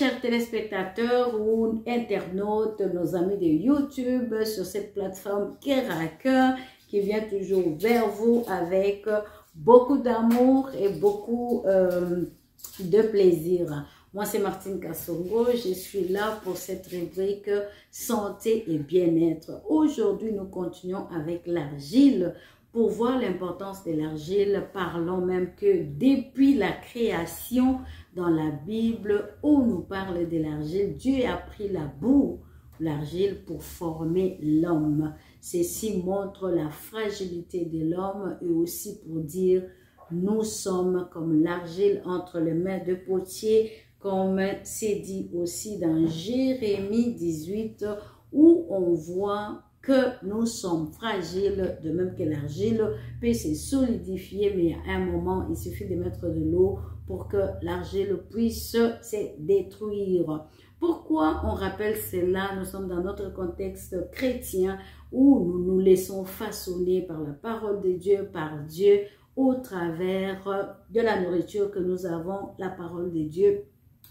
chers téléspectateurs ou internautes, nos amis de YouTube, sur cette plateforme Cœur à Cœur qui vient toujours vers vous avec beaucoup d'amour et beaucoup de plaisir. Moi, c'est Martine Kassongo. Je suis là pour cette rubrique santé et bien-être. Aujourd'hui, nous continuons avec l'argile. Pour voir l'importance de l'argile, parlons même que depuis la création dans la Bible, où nous parle de l'argile, Dieu a pris la boue, l'argile, pour former l'homme. Ceci montre la fragilité de l'homme et aussi pour dire, nous sommes comme l'argile entre les mains de potier, comme c'est dit aussi dans Jérémie 18, où on voit que nous sommes fragiles, de même que l'argile peut se solidifier, mais à un moment, il suffit de mettre de l'eau pour que l'argile puisse se détruire. Pourquoi on rappelle cela? Nous sommes dans notre contexte chrétien où nous nous laissons façonner par la parole de Dieu, par Dieu, au travers de la nourriture que nous avons, la parole de Dieu.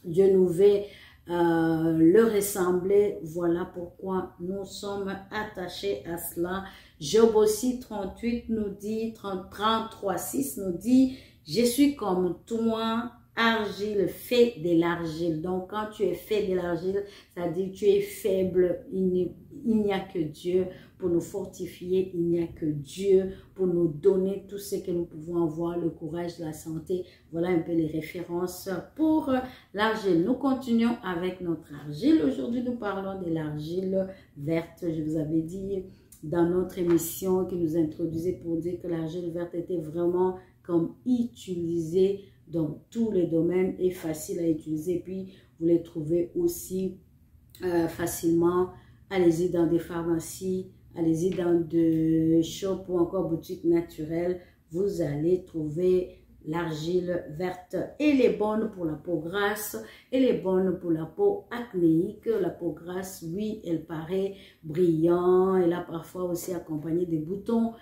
Dieu nous veut le ressembler. Voilà pourquoi nous sommes attachés à cela. Job aussi 38 nous dit, 33:6 nous dit, je suis comme toi, argile, fait de l'argile. Donc quand tu es fait de l'argile, ça dit que tu es faible, il n'y a que Dieu pour nous fortifier, il n'y a que Dieu pour nous donner tout ce que nous pouvons avoir, le courage, la santé. Voilà un peu les références pour l'argile. Nous continuons avec notre argile. Aujourd'hui, nous parlons de l'argile verte. Je vous avais dit dans notre émission qui nous introduisait pour dire que l'argile verte était vraiment comme utilisée dans tous les domaines et facile à utiliser. Puis, vous les trouvez aussi facilement. Allez-y dans des pharmacies, allez-y dans des shops ou encore boutiques naturelles. Vous allez trouver l'argile verte. Elle est bonne pour la peau grasse, elle est bonne pour la peau acnéique. La peau grasse, oui, elle paraît brillant. Elle a parfois aussi accompagné des boutons.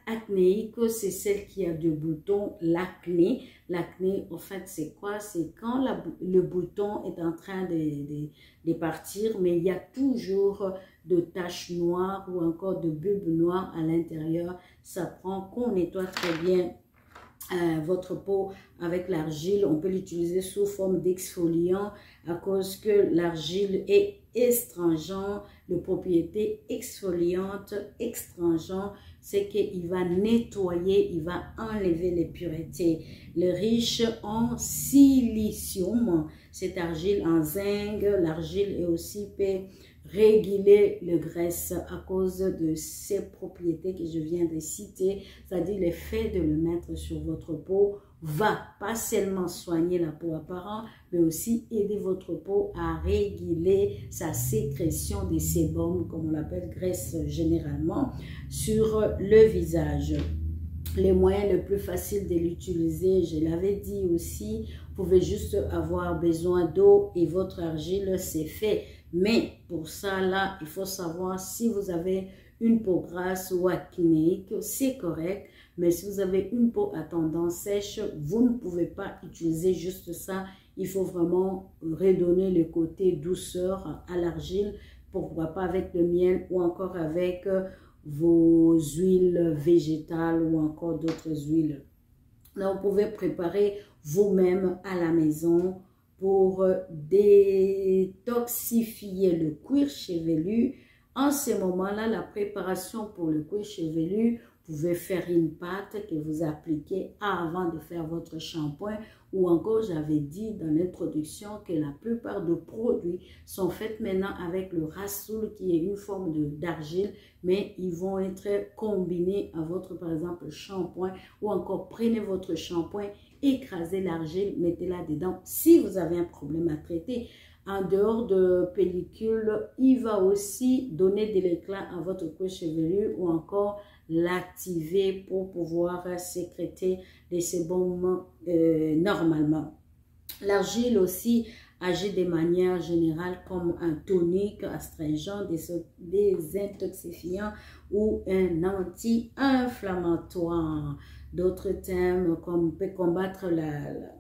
Acnéique, c'est celle qui a des boutons, l'acné. L'acné, en fait, c'est quoi? C'est quand le bouton est en train de partir, mais il y a toujours de taches noires ou encore de bulbes noirs à l'intérieur. Ça prend qu'on nettoie très bien votre peau avec l'argile. On peut l'utiliser sous forme d'exfoliant à cause que l'argile est astringent, de propriété exfoliante, astringent, c'est qu'il va nettoyer, il va enlever les puretés. Le riche en silicium, cette argile en zinc, l'argile est aussi peut réguler le graisse à cause de ces propriétés que je viens de citer, c'est-à-dire le fait de le mettre sur votre peau va pas seulement soigner la peau apparente, mais aussi aider votre peau à réguler sa sécrétion des sébum, comme on l'appelle graisse généralement, sur le visage. Les moyens les plus faciles de l'utiliser, je l'avais dit aussi, vous pouvez juste avoir besoin d'eau et votre argile, c'est fait. Mais pour ça, là, il faut savoir si vous avez une peau grasse ou acnéique, c'est correct. Mais si vous avez une peau à tendance sèche, vous ne pouvez pas utiliser juste ça. Il faut vraiment redonner le côté douceur à l'argile. Pourquoi pas avec le miel ou encore avec vos huiles végétales ou encore d'autres huiles. Là, vous pouvez préparer vous-même à la maison pour détoxifier le cuir chevelu. En ce moment-là, la préparation pour le cuir chevelu, vous pouvez faire une pâte que vous appliquez avant de faire votre shampoing. Ou encore, j'avais dit dans l'introduction que la plupart des produits sont faits maintenant avec le rassoul qui est une forme d'argile, mais ils vont être combinés à votre, par exemple, shampoing. Ou encore, prenez votre shampoing, écrasez l'argile, mettez-la dedans. Si vous avez un problème à traiter, en dehors de pellicule, il va aussi donner de l'éclat à votre cuir chevelu ou encore l'activer pour pouvoir sécréter les sébums normalement. L'argile aussi agit de manière générale comme un tonique astringent, désintoxifiant ou un anti-inflammatoire. D'autres thèmes comme peut combattre le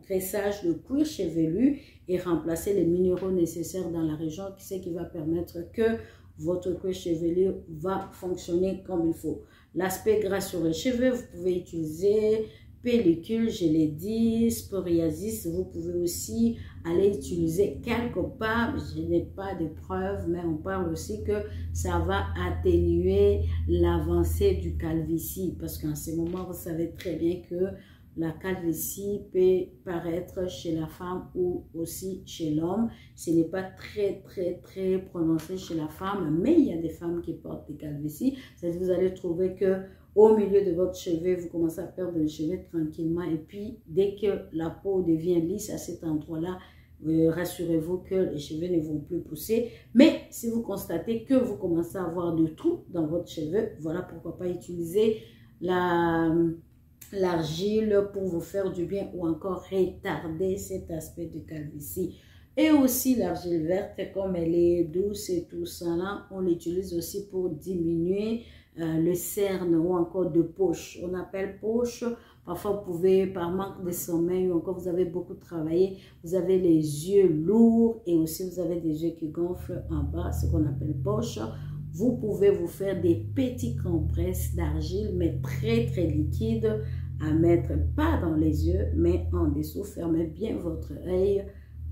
graissage de cuir chevelu et remplacer les minéraux nécessaires dans la région, qui va permettre que votre cuir chevelu va fonctionner comme il faut. L'aspect gras sur les cheveux, vous pouvez utiliser pellicule, je l'ai dit, psoriasis, vous pouvez aussi aller utiliser quelque part, je n'ai pas de preuves, mais on parle aussi que ça va atténuer l'avancée du calvitie, parce qu'en ce moment, vous savez très bien que la calvitie peut paraître chez la femme ou aussi chez l'homme. Ce n'est pas très prononcé chez la femme, mais il y a des femmes qui portent des calvities. C'est-à-dire que vous allez trouver que au milieu de votre cheveu, vous commencez à perdre les cheveux tranquillement. Et puis, dès que la peau devient lisse à cet endroit-là, rassurez-vous que les cheveux ne vont plus pousser. Mais si vous constatez que vous commencez à avoir de trous dans votre cheveu, voilà pourquoi pas utiliser l'argile pour vous faire du bien ou encore retarder cet aspect de calvitie. Et aussi l'argile verte, comme elle est douce et tout ça là, on l'utilise aussi pour diminuer le cerne ou encore de poche. On appelle poche. Parfois, vous pouvez, par manque de sommeil ou encore vous avez beaucoup travaillé, vous avez les yeux lourds et aussi vous avez des yeux qui gonflent en bas, ce qu'on appelle poche. Vous pouvez vous faire des petits compresses d'argile, mais très liquides, à mettre pas dans les yeux, mais en dessous. Fermez bien votre œil,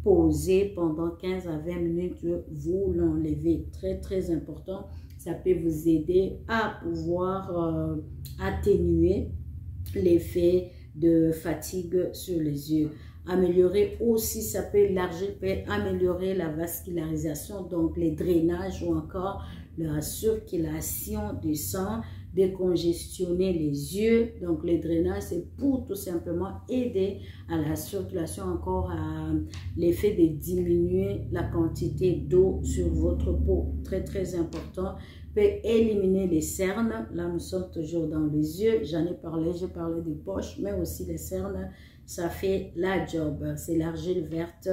posez pendant 15 à 20 minutes, vous l'enlevez. Très important. Ça peut vous aider à pouvoir atténuer l'effet de fatigue sur les yeux. Améliorer aussi, l'argile peut améliorer la vascularisation, donc les drainages ou encore la circulation du sang, décongestionner les yeux. Donc les drainages, c'est pour tout simplement aider à la circulation, encore à l'effet de diminuer la quantité d'eau sur votre peau. Très important. Peut éliminer les cernes. Là, nous sommes toujours dans les yeux. J'en ai parlé, j'ai parlé des poches, mais aussi les cernes, ça fait la job. C'est l'argile verte,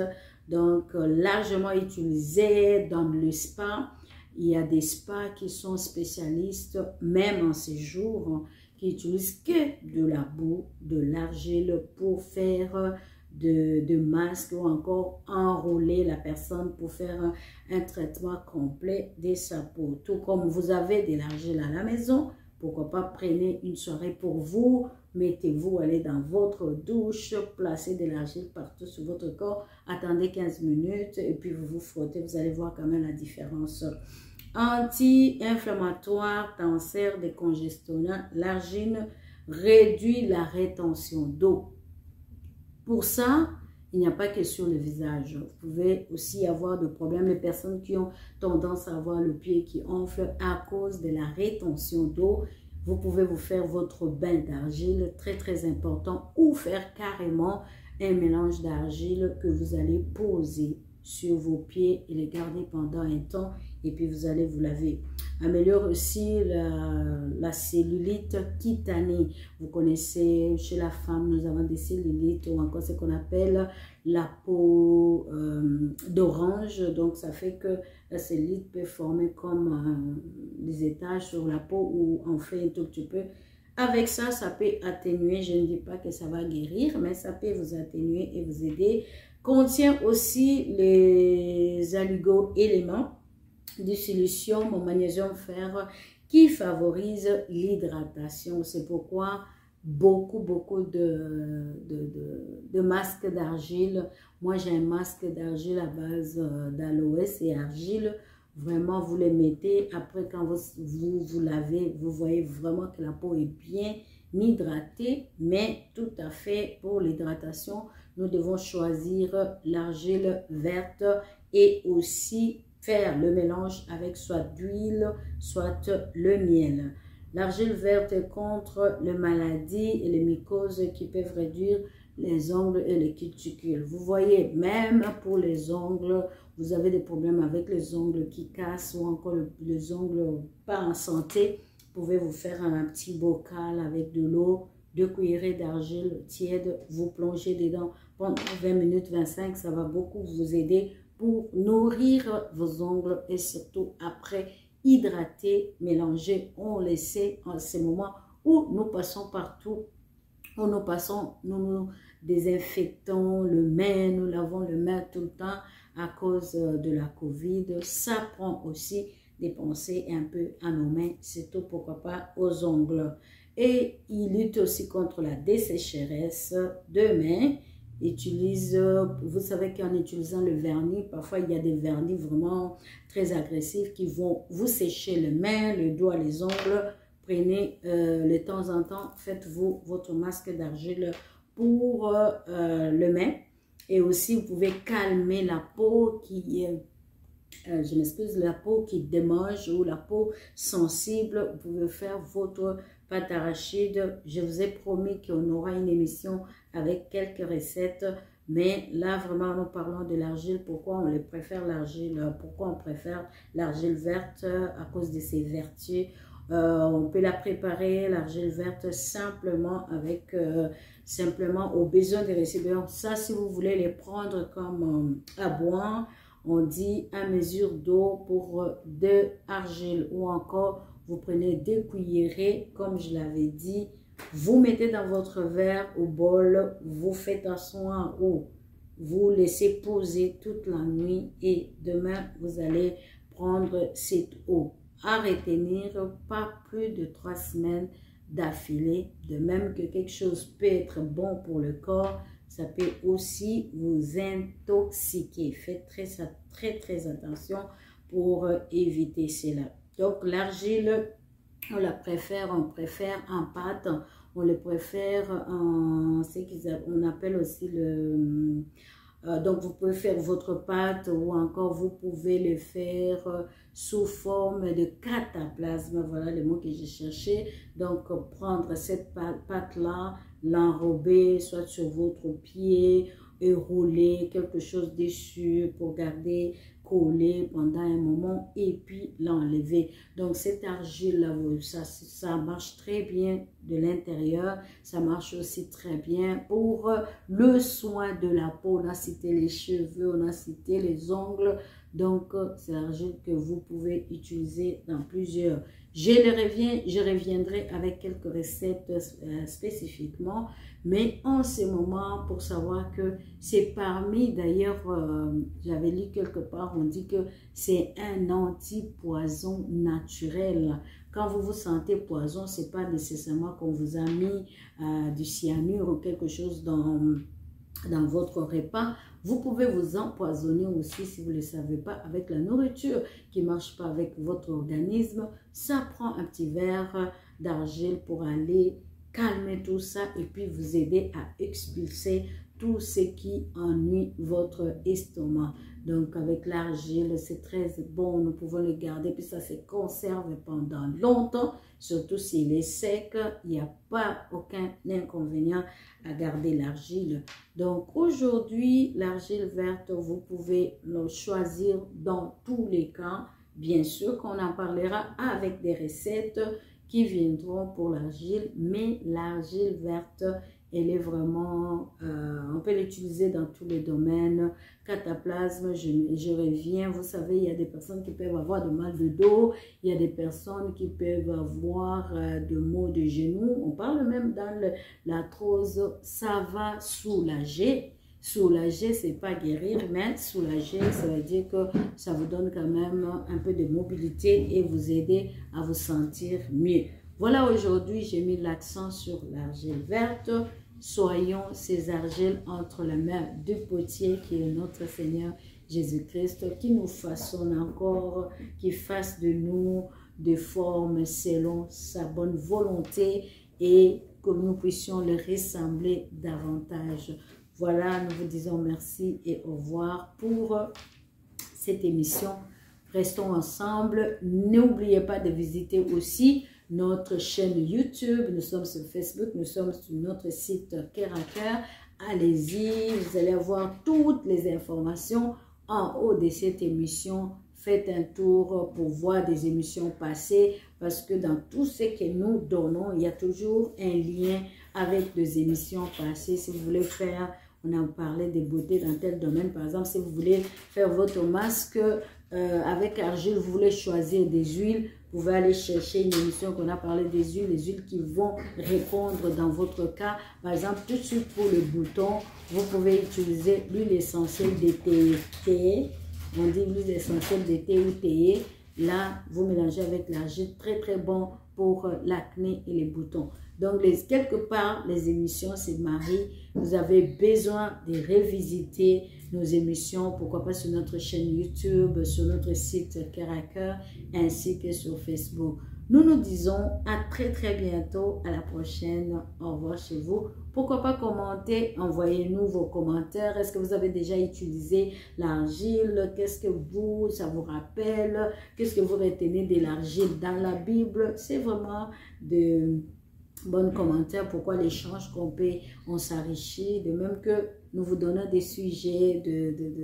donc largement utilisée dans le spa. Il y a des spas qui sont spécialistes, même en ces jours, qui utilisent que de la boue, de l'argile pour faire de masques ou encore enrôler la personne pour faire un traitement complet de sa peau. Tout comme vous avez de l'argile à la maison, pourquoi pas prenez une soirée pour vous, mettez-vous, allez dans votre douche, placez de l'argile partout sur votre corps, attendez 15 minutes et puis vous vous frottez, vous allez voir quand même la différence. Anti-inflammatoire, cancer, décongestionnant, l'argile réduit la rétention d'eau. Pour ça, il n'y a pas que sur le visage. Vous pouvez aussi avoir des problèmes, les personnes qui ont tendance à avoir le pied qui enfle à cause de la rétention d'eau. Vous pouvez vous faire votre bain d'argile, très important, ou faire carrément un mélange d'argile que vous allez poser sur vos pieds et les garder pendant un temps et puis vous allez vous laver. Améliore aussi la cellulite cutanée. Vous connaissez, chez la femme, nous avons des cellulites ou encore ce qu'on appelle la peau d'orange. Donc, ça fait que la cellulite peut former comme des étages sur la peau ou en fait un tout petit peu. Avec ça, ça peut atténuer. Je ne dis pas que ça va guérir, mais ça peut vous atténuer et vous aider. Contient aussi les oligo-éléments de solution au magnésium fer qui favorise l'hydratation. C'est pourquoi beaucoup de masques d'argile. Moi, j'ai un masque d'argile à base d'aloès et argile. Vraiment, vous les mettez. Après, quand vous lavez, vous voyez vraiment que la peau est bien hydratée. Mais tout à fait, pour l'hydratation, nous devons choisir l'argile verte et aussi faire le mélange avec soit d'huile, soit le miel. L'argile verte est contre les maladies et les mycoses qui peuvent réduire les ongles et les cuticules. Vous voyez, même pour les ongles, vous avez des problèmes avec les ongles qui cassent ou encore les ongles pas en santé. Vous pouvez vous faire un petit bocal avec de l'eau, 2 cuillerées d'argile tiède, vous plongez dedans pendant 20 minutes, 25, ça va beaucoup vous aider pour nourrir vos ongles et surtout après hydrater, mélanger, on le sait en ces moments où nous passons partout, où nous désinfectons le main, nous lavons le main tout le temps à cause de la Covid. Ça prend aussi des pensées un peu à nos mains, surtout pourquoi pas aux ongles. Et il lutte aussi contre la dessécheresse de mains. Vous savez qu'en utilisant le vernis, parfois il y a des vernis vraiment très agressifs qui vont vous sécher les mains, le doigt, les ongles. Prenez de temps en temps, faites-vous votre masque d'argile pour le main. Et aussi, vous pouvez calmer la peau qui je m'excuse, la peau qui démange ou la peau sensible. Vous pouvez faire votre pâte arachide. Je vous ai promis qu'on aura une émission avec quelques recettes. Mais là, vraiment, nous parlons de l'argile. Pourquoi on préfère l'argile? Pourquoi on préfère l'argile verte? À cause de ses vertus. On peut la préparer, l'argile verte, simplement avec simplement au besoin des récipients. Ça, si vous voulez les prendre comme à boire, on dit à mesure d'eau pour 2 argiles, ou encore vous prenez 2 cuillerées, comme je l'avais dit, vous mettez dans votre verre ou bol, vous faites asseoir ou vous laissez poser toute la nuit et demain vous allez prendre cette eau. À retenir, pas plus de 3 semaines d'affilée. De même que quelque chose peut être bon pour le corps, ça peut aussi vous intoxiquer. Faites très attention pour éviter cela. Donc l'argile, on préfère en pâte, on le préfère en ce qu'on appelle aussi le... donc vous pouvez faire votre pâte ou encore vous pouvez le faire sous forme de cataplasme. Voilà le mot que j'ai cherché. Donc prendre cette pâte-là, l'enrober soit sur votre pied et rouler quelque chose dessus pour garder collé pendant un moment et puis l'enlever. Donc cette argile là, ça marche très bien de l'intérieur, ça marche aussi très bien pour le soin de la peau. On a cité les cheveux, on a cité les ongles. Donc c'est l'argile que vous pouvez utiliser dans plusieurs. Je reviendrai avec quelques recettes spécifiquement, mais en ce moment, pour savoir que c'est parmi, d'ailleurs, j'avais lu quelque part, on dit que c'est un anti-poison naturel. Quand vous vous sentez poison, c'est pas nécessairement qu'on vous a mis du cyanure ou quelque chose dans votre repas. Vous pouvez vous empoisonner aussi si vous ne le savez pas avec la nourriture qui ne marche pas avec votre organisme. Ça prend un petit verre d'argile pour aller calmer tout ça et puis vous aider à expulser tout ce qui ennuie votre estomac. Donc avec l'argile, c'est très bon, nous pouvons le garder, puis ça se conserve pendant longtemps, surtout s'il est sec, il n'y a pas aucun inconvénient à garder l'argile. Donc aujourd'hui, l'argile verte, vous pouvez le choisir dans tous les cas. Bien sûr qu'on en parlera avec des recettes qui viendront pour l'argile, mais l'argile verte, elle est vraiment, on peut l'utiliser dans tous les domaines. Cataplasme, je reviens, vous savez, il y a des personnes qui peuvent avoir de mal de dos, il y a des personnes qui peuvent avoir de maux de genoux. On parle même dans l'arthrose, ça va soulager. Soulager, c'est pas guérir, mais soulager, ça veut dire que ça vous donne quand même un peu de mobilité et vous aider à vous sentir mieux. Voilà, aujourd'hui, j'ai mis l'accent sur l'argile verte. Soyons ces argiles entre les mains du potier qui est notre Seigneur Jésus-Christ, qui nous façonne encore, qui fasse de nous des formes selon sa bonne volonté et que nous puissions le ressembler davantage. Voilà, nous vous disons merci et au revoir pour cette émission. Restons ensemble. N'oubliez pas de visiter aussi notre chaîne YouTube. Nous sommes sur Facebook, nous sommes sur notre site Cœur à Cœur. Allez-y, vous allez avoir toutes les informations en haut de cette émission. faites un tour pour voir des émissions passées parce que dans tout ce que nous donnons, il y a toujours un lien avec des émissions passées. Si vous voulez faire, on a parlé des beautés dans tel domaine, par exemple, si vous voulez faire votre masque avec argile, vous voulez choisir des huiles, vous pouvez aller chercher une émission qu'on a parlé des huiles qui vont répondre dans votre cas. Par exemple, tout de suite pour le bouton, vous pouvez utiliser l'huile essentielle de thé. On dit l'huile essentielle de thé ou thé. Là, vous mélangez avec l'argile, très très bon pour l'acné et les boutons. Donc, quelque part, les émissions, c'est Marie. Vous avez besoin de revisiter nos émissions, pourquoi pas sur notre chaîne YouTube, sur notre site Cœur à Cœur, ainsi que sur Facebook. Nous nous disons à très très bientôt, à la prochaine. Au revoir chez vous. Pourquoi pas commenter, envoyez-nous vos commentaires. Est-ce que vous avez déjà utilisé l'argile? Qu'est-ce que ça vous rappelle? Qu'est-ce que vous retenez de l'argile dans la Bible? C'est vraiment de bons commentaires. Pourquoi l'échange qu'on paie, on s'enrichit. De même que nous vous donnons des sujets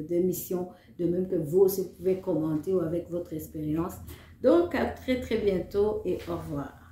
d'émissions. De même que vous aussi pouvez commenter ou avec votre expérience. Donc à très très bientôt et au revoir.